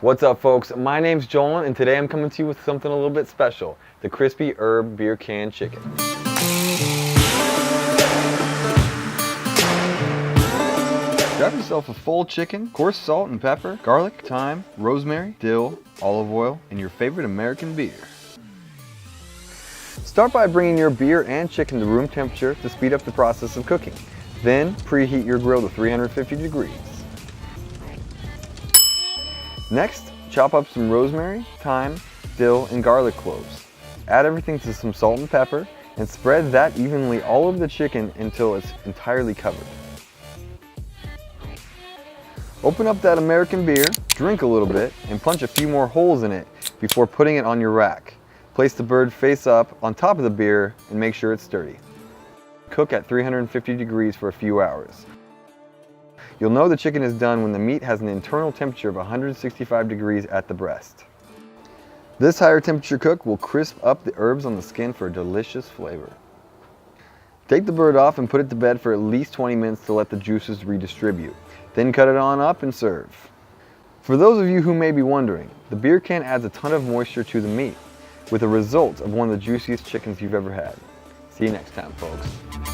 What's up, folks? My name's Joel, and today I'm coming to you with something a little bit special, the crispy herb beer can chicken. Grab yourself a full chicken, coarse salt and pepper, garlic, thyme, rosemary, dill, olive oil, and your favorite American beer. Start by bringing your beer and chicken to room temperature to speed up the process of cooking. Then preheat your grill to 350 degrees. Next, chop up some rosemary, thyme, dill, and garlic cloves. Add everything to some salt and pepper and spread that evenly all over the chicken until it's entirely covered. Open up that American beer, drink a little bit, and punch a few more holes in it before putting it on your rack. Place the bird face up on top of the beer and make sure it's sturdy. Cook at 350 degrees for a few hours. You'll know the chicken is done when the meat has an internal temperature of 165 degrees at the breast. This higher temperature cook will crisp up the herbs on the skin for a delicious flavor. Take the bird off and put it to bed for at least 20 minutes to let the juices redistribute. Then cut it on up and serve. For those of you who may be wondering, the beer can adds a ton of moisture to the meat, with a result of one of the juiciest chickens you've ever had. See you next time, folks.